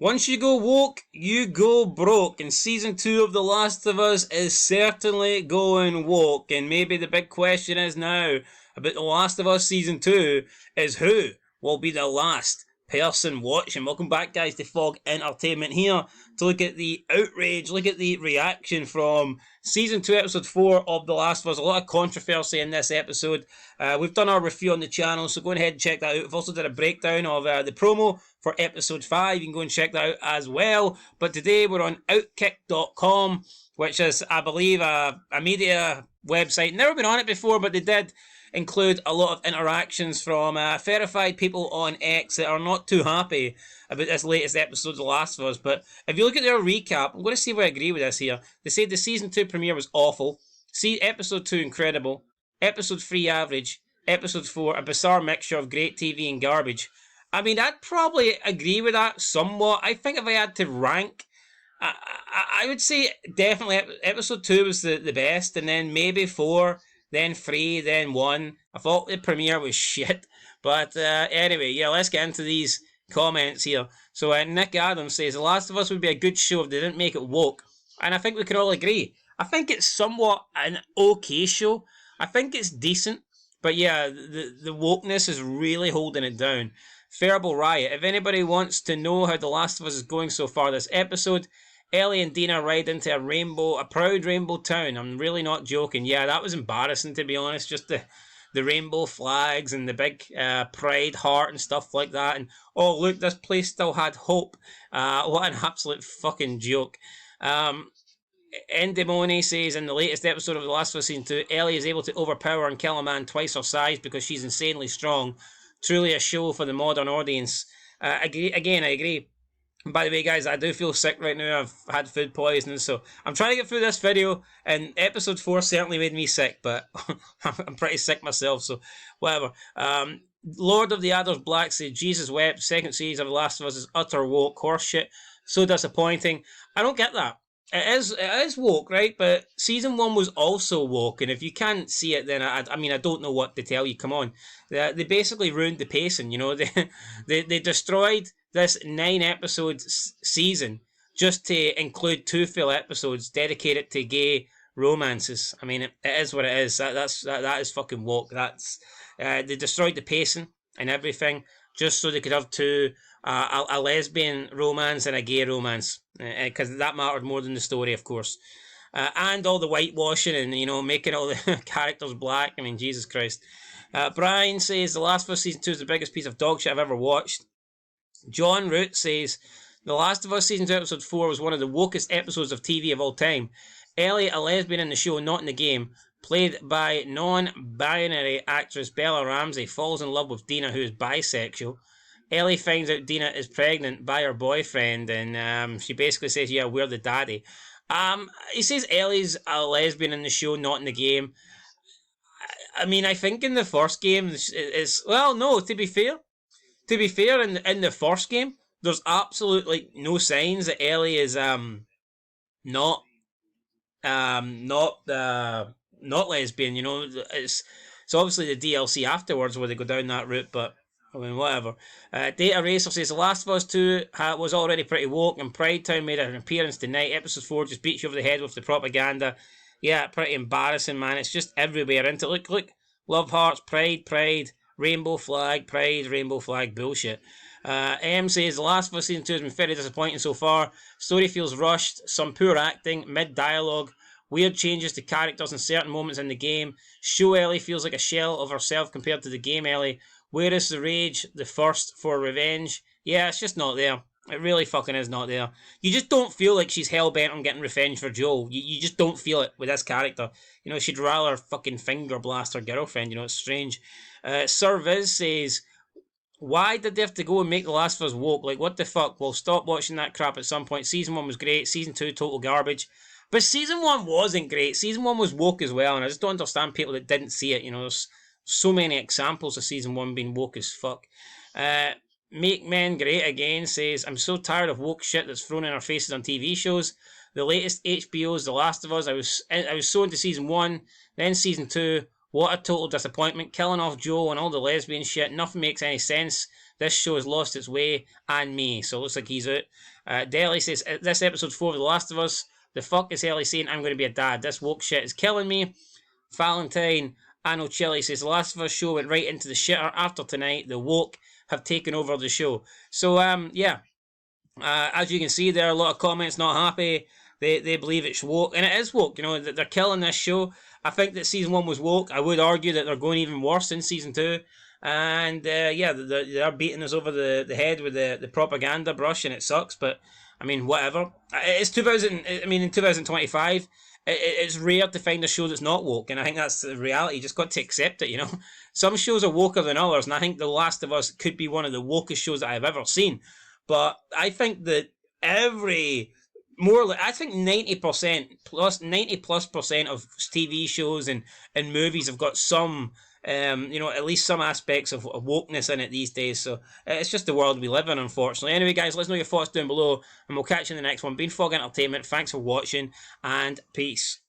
Once you go woke, you go broke. And season 2 of The Last of Us is certainly going woke. And maybe the big question is now about The Last of Us season 2 is who will be the last person watching. Welcome back, guys, to Fog Entertainment here to look at the outrage, look at the reaction from season 2, episode 4 of The Last of Us. A lot of controversy in this episode. We've done our review on the channel, so go ahead and check that out. We've also done a breakdown of the promo for episode 5. You can go and check that out as well. But today we're on Outkick.com, which is, I believe, a media website. Never been on it before, but they did include a lot of interactions from verified people on X that are not too happy about this latest episode of The Last of Us. But if you look at their recap, I'm going to see if I agree with this here. They said the season 2 premiere was awful. See, episode 2 incredible. Episode 3 average. Episode 4 a bizarre mixture of great TV and garbage. I mean, I'd probably agree with that somewhat. I think if I had to rank, I would say definitely episode 2 was the best, and then maybe 4, then 3, then 1. I thought the premiere was shit. But anyway, yeah, let's get into these comments here. So Nick Adams says, The Last of Us would be a good show if they didn't make it woke. And I think we can all agree. I think it's somewhat an okay show. I think it's decent. But yeah, the wokeness is really holding it down. Fairable Riot. If anybody wants to know how The Last of Us is going so far this episode, Ellie and Dina ride into a proud rainbow town. I'm really not joking. Yeah, that was embarrassing, to be honest. Just the rainbow flags and the big pride heart and stuff like that. And, oh, look, this place still had hope. What an absolute fucking joke. Endemone says, in the latest episode of The Last of Us Season 2, Ellie is able to overpower and kill a man twice her size because she's insanely strong. Truly a show for the modern audience. I agree. By the way, guys, I do feel sick right now. I've had food poisoning, so I'm trying to get through this video, and episode 4 certainly made me sick, but I'm pretty sick myself, so whatever. Lord of the Adders Black said, Jesus wept, second series of The Last of Us is utter woke horseshit. So disappointing. I don't get that. It is woke, right? But season 1 was also woke, and if you can't see it, then I mean, I don't know what to tell you. Come on. They basically ruined the pacing, you know. They destroyed this 9-episode season just to include 2 full episodes dedicated to gay romances. I mean, it is what it is. That is fucking woke. They destroyed the pacing and everything just so they could have 2, a lesbian romance and a gay romance, because that mattered more than the story, of course. And all the whitewashing and, you know, making all the characters black. I mean, Jesus Christ. Brian says, The Last of Us Season 2 is the biggest piece of dog shit I've ever watched. John Root says, The Last of Us Season 2 Episode 4 was one of the wokest episodes of TV of all time. Ellie, a lesbian in the show, not in the game, played by non-binary actress Bella Ramsey, falls in love with Dina, who is bisexual. Ellie finds out Dina is pregnant by her boyfriend, and she basically says, yeah, we're the daddy. He says Ellie's a lesbian in the show, not in the game. I mean, I think in the first game is well, no. To be fair, in the first game, there's absolutely no signs that Ellie is not lesbian. You know, it's obviously the DLC afterwards where they go down that route, but I mean, whatever. Data Racer says The Last of Us 2 was already pretty woke, and Pride Town made an appearance tonight. Episode 4 just beats you over the head with the propaganda. Yeah, pretty embarrassing, man. It's just everywhere, isn't it? Look. Love hearts, pride, rainbow flag, pride, rainbow flag, bullshit. M says, The Last of Us Season 2 has been very disappointing so far. Story feels rushed, some poor acting, mid-dialogue, weird changes to characters in certain moments in the game. Show Ellie feels like a shell of herself compared to the game Ellie. Where is the rage, the thirst for revenge? Yeah, it's just not there. It really fucking is not there. You just don't feel like she's hell-bent on getting revenge for Joel. You just don't feel it with this character. You know, she'd rather fucking finger blast her girlfriend. You know, it's strange. Sir Viz says, why did they have to go and make The Last of Us woke? Like, what the fuck? Well, stop watching that crap at some point. Season 1 was great. Season 2, total garbage. But Season 1 wasn't great. Season 1 was woke as well, and I just don't understand people that didn't see it. You know, there's so many examples of Season 1 being woke as fuck. Make Men Great Again says, I'm so tired of woke shit that's thrown in our faces on TV shows. The latest HBO's The Last of Us, I was so into Season 1, then Season 2. What a total disappointment. Killing off Joe and all the lesbian shit. Nothing makes any sense. This show has lost its way and me. So it looks like he's out. Deli says, this episode's 4 of The Last of Us. The fuck is Ellie saying I'm going to be a dad? This woke shit is killing me. Valentine Anno Chili says, The Last of Us show went right into the shitter after tonight. The woke have taken over the show. So, yeah. As you can see, there are a lot of comments not happy. They believe it's woke, and it is woke. You know, that they're killing this show. I think that season 1 was woke. I would argue that they're going even worse in season 2. And yeah, they're beating us over the head with the propaganda brush, and it sucks. But I mean, whatever. It's 2000. I mean, in 2025, it's rare to find a show that's not woke, and I think that's the reality. You just got to accept it. You know, some shows are woker than others, and I think The Last of Us could be one of the wokest shows that I've ever seen. But I think that I think 90% of TV shows and movies have got some, at least some aspects of wokeness in it these days. So it's just the world we live in, unfortunately. Anyway, guys, let us know your thoughts down below, and we'll catch you in the next one. Been Fog Entertainment, thanks for watching, and peace.